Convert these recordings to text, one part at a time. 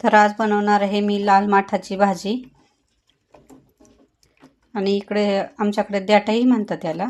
तर आज बनवणार आहे मी लाल माठाची भाजी आणि इकडे आमच्याकडे देठाही म्हणतात त्याला.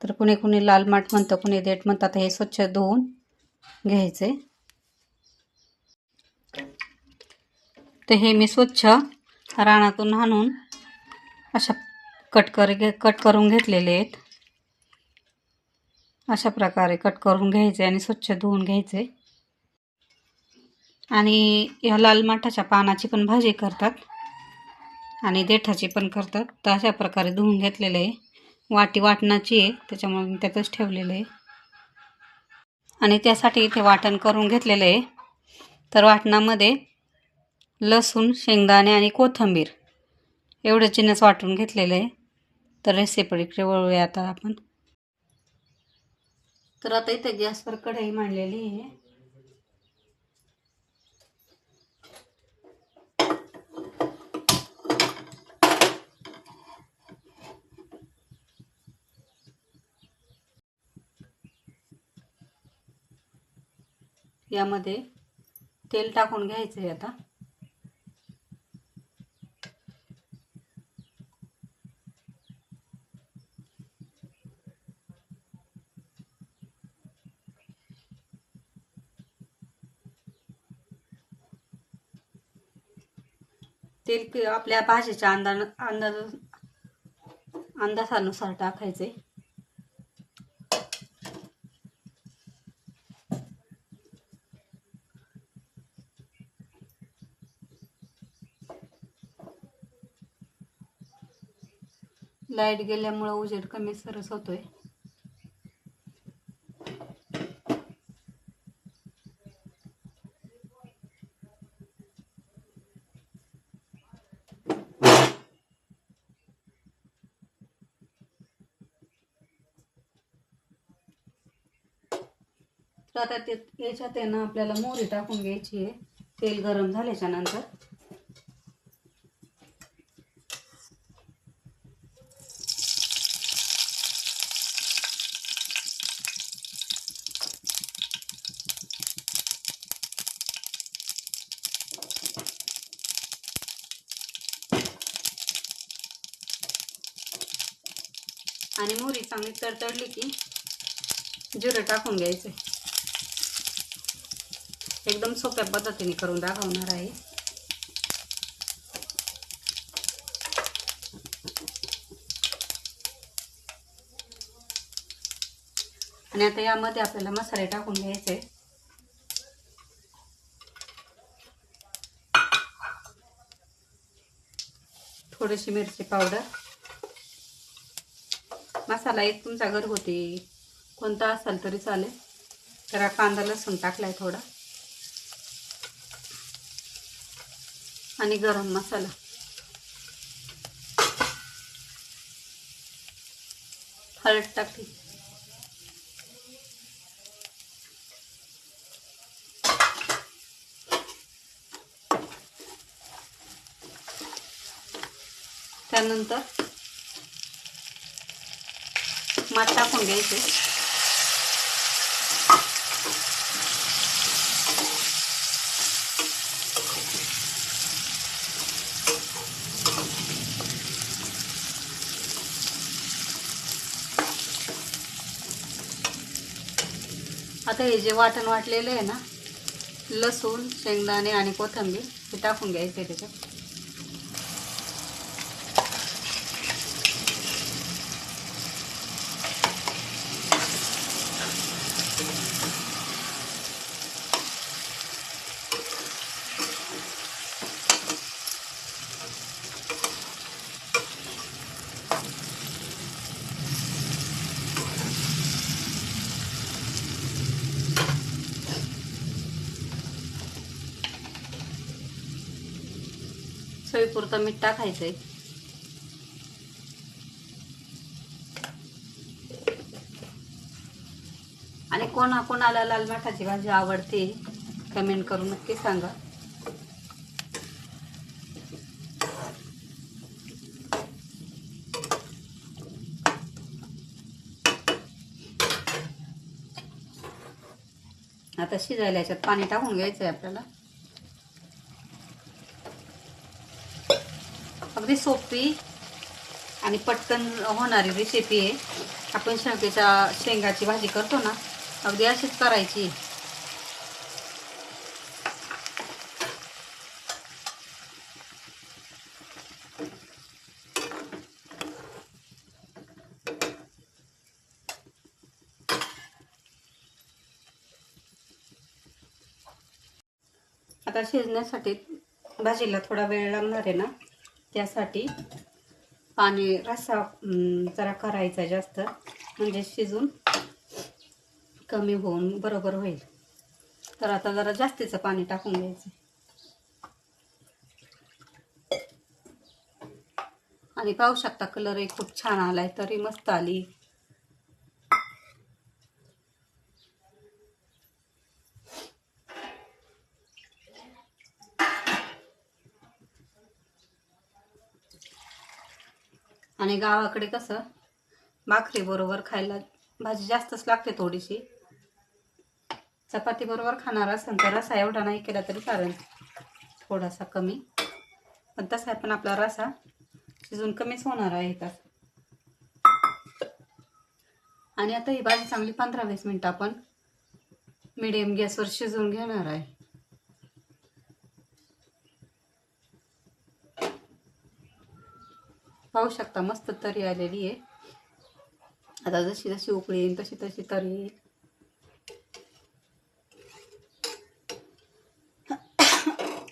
तर कुणी कुणी लाल माठ म्हणतं, कुणी देठ म्हणतात. हे स्वच्छ धुवून घ्यायचे. तर हे मी स्वच्छ रानातून आणून अशा कट करून घेतलेले आहेत. अशा प्रकारे कट करून घ्यायचे आणि स्वच्छ धुवून घ्यायचे. आणि या लाल माठाच्या पानाची पण भाजी करतात आणि देठाची पण करतात. तर अशा प्रकारे धुवून घेतलेले आहे. वाटी वाटणाची आहे, त्याच्यामुळे मी त्यातच ठेवलेले आहे. आणि त्यासाठी इथे वाटण करून घेतलेले आहे. तर वाटणामध्ये लसूण, शेंगदाणे आणि कोथिंबीर एवढे जिन्नस वाटून घेतलेले आहे. तर रेसिपीकडे वळूया आता आपण. तर आता इथे गॅसवर कढई मांडलेली आहे. यामध्ये तेल टाकून घ्यायचं आहे आता. तेल आपल्या भाजीच्या अंदाजानुसार टाकायचे. लाईट गेल्यामुळे उजेड कमी सरस होतोय. तर आता याच्यात आहे ना आपल्याला मोहरी टाकून घ्यायची आहे. तेल गरम झाल्याच्या नंतर आणि मोहरी चांगली तडतडली की जिरं टाकून घ्यायचे. एकदम सोप्या पद्धतीने करून दाखवणार आहे. आणि आता यामध्ये आपल्याला मसाले टाकून घ्यायचे. थोडीशी मिरची पावडर. मसाला एक तुमचा घरगुती कोणता असेल तरी चालेल. जरा कांदा लसूण टाकलाय थोडा. आणि गरम मसाला. हळद टाकली. त्यानंतर माठ टाकून घ्यायचे. आता हे जे वाटण वाटलेलं आहे ना, लसूण, शेंगदाणे आणि कोथिंबीर हे टाकून घ्यायचे त्याच्यात. चवीपुरतं मीठ टाकायचंय. आणि कोणाला लाल माठाची भाजी आवडते कमेंट करून नक्की सांगा. आता शिजायला याच्यात पाणी टाकून घ्यायचं आहे आपल्याला. अगदी सोपी आणि पटकन होणारी रेसिपी आहे. आपण शेंगाची भाजी करतो ना, अगदी अशीच करायची. आता शिजण्यासाठी भाजीला थोडा वेळ लागणार आहे ना, त्यासाठी पाणी रस्सा जरा करायचा जास्त, म्हणजे शिजून कमी होऊन बरोबर होईल. तर आता जरा जास्तीचं पाणी टाकून घ्यायचं आणि पाहू शकता कलरही खूप छान आलाय, तरी मस्त आली. आणि गावाकडे कसं भाकरी बरोबर खायला भाजी जास्तच लागते थोडीशी. चपाती बरोबर खाणार असेल तर रसा एवढा नाही केला तरी चालेल, थोडासा कमी. पण तसा पण आपला रसा शिजून कमीच होणार आहे का. आणि आता ही भाजी चांगली 15-20 मिनिटं आपण मीडियम गॅसवर शिजवून घेणार आहे. पाहू शकता मस्त तरी आलेली आहे. आता जशी जशी उकळी येईल तशी तशी तरी येईल.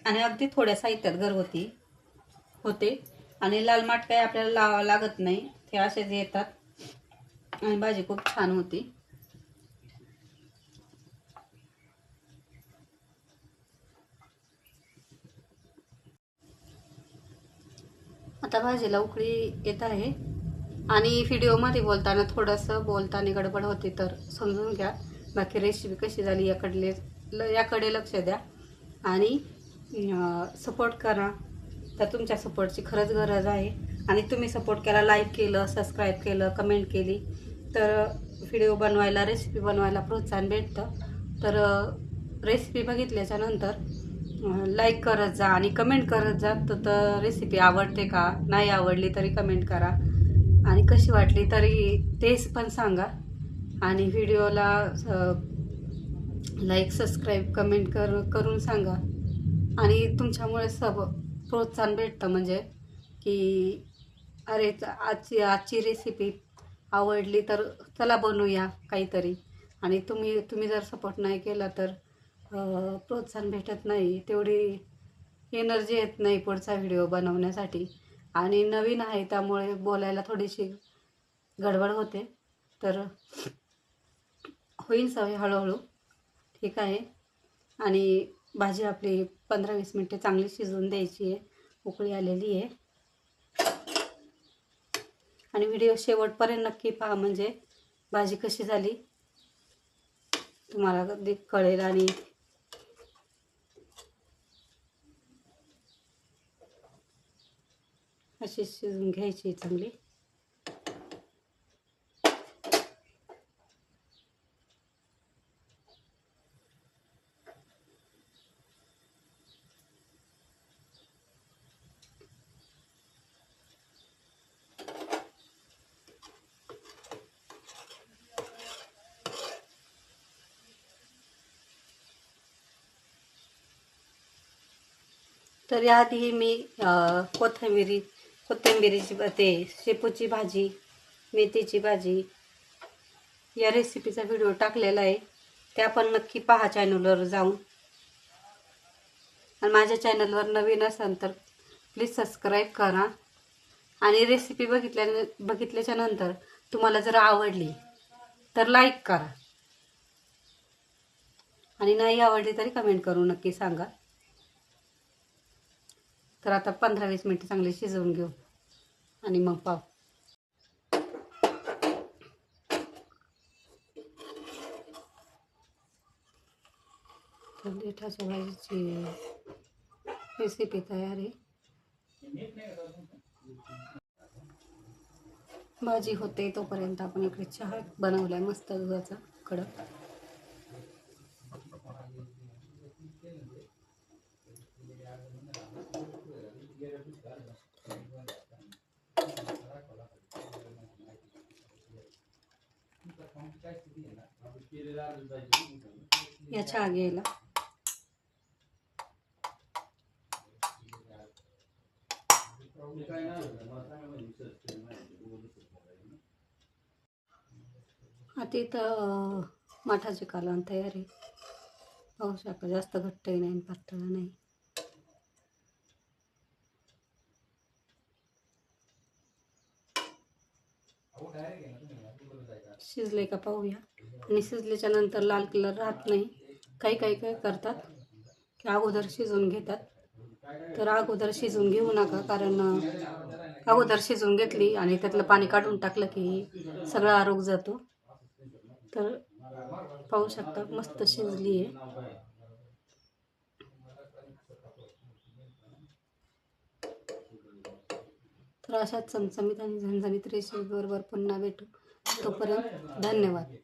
आणि अगदी थोड्या साहित्यात घरगुती होते आणि लाल माठ काही आपल्याला लावावं लागत नाही, ते असेच येतात आणि भाजी खूप छान होती. आता भाजीला उकळी येत आहे आणि व्हिडिओमध्ये बोलताना थोडंसं बोलताना गडबड होती, तर समजून घ्या. बाकी रेसिपी कशी झाली याकडे लक्ष द्या आणि सपोर्ट करा. तर तुमच्या सपोर्टची खरंच गरज आहे. आणि तुम्ही सपोर्ट केला, लाईक केलं, सबस्क्राईब केलं, कमेंट केली, तर व्हिडिओ बनवायला, रेसिपी बनवायला प्रोत्साहन भेटतं. तर रेसिपी बघितल्याच्या नंतर लाईक करत जा आणि कमेंट करत जा. तर रेसिपी आवडते का, नाही आवडली तरी कमेंट करा आणि कशी वाटली तरी तेच पण सांगा. आणि व्हिडिओला लाईक, सबस्क्राईब, कमेंट करून सांगा. आणि तुमच्यामुळे प्रोत्साहन भेटतं, म्हणजे की अरे आजची रेसिपी आवडली तर चला बनवूया काहीतरी. आणि तुम्ही जर सपोर्ट नाही केला तर प्रोत्साहन भेटत नाही, तेवढी एनर्जी येत नाही पुढचा व्हिडिओ बनवण्यासाठी. आणि नवीन आहे त्यामुळे बोलायला थोडीशी गडबड होते, तर होईल सवय हळूहळू. ठीक आहे. आणि भाजी आपली 15-20 मिनटे चांगली शिजवून द्यायची आहे. उकळी आलेली आहे. आणि व्हिडिओ शेवटपर्यंत नक्की पहा, म्हणजे भाजी कशी झाली तुम्हाला कळेल. आणि अशी शिजवून घ्यायची चांगली. तर याआधी मी कोथिंबिरीची शेपूची भाजी, मेथीची भाजी या रेसिपीचा व्हिडिओ टाकलेला आहे. त्या पण नक्की पहा चॅनलवर जाऊन. आणि माझ्या चॅनलवर नवीन असाल तर प्लीज सबस्क्राईब करा. आणि रेसिपी बघितल्याच्या नंतर तुम्हाला जर आवडली तर लाईक करा आणि नाही आवडली तरी कमेंट करून नक्की सांगा. तर आता 15-20 मिनिटं चांगली शिजवून घेऊ आणि मग पाव. तर देठाच्या भाजीची रेसिपी तयार आहे. भाजी होते तोपर्यंत आपण इकडे चहा बनवलाय मस्त दुधाचा कडक. याच्या आगी यायला आता इथं माठाचे कालवण तयार आहे. पाहू शकता, जास्त घट्टही नाही पातळ नाही. शिजले का पाहूया. आणि शिजल्याच्या नंतर लाल कलर राहत नाही. काही काही काय करतात की अगोदर शिजवून घेतात. तर अगोदर शिजवून घेऊ नका, कारण अगोदर शिजवून घेतली आणि त्यातलं पाणी काढून टाकलं की सगळा आरोग जातो. तर पाहू शकता मस्त शिजली आहे. तर अशाच चमचमीत आणि झणझणीत रेसिपी बरोबर पुन्हा भेटू. तोपर्यंत धन्यवाद.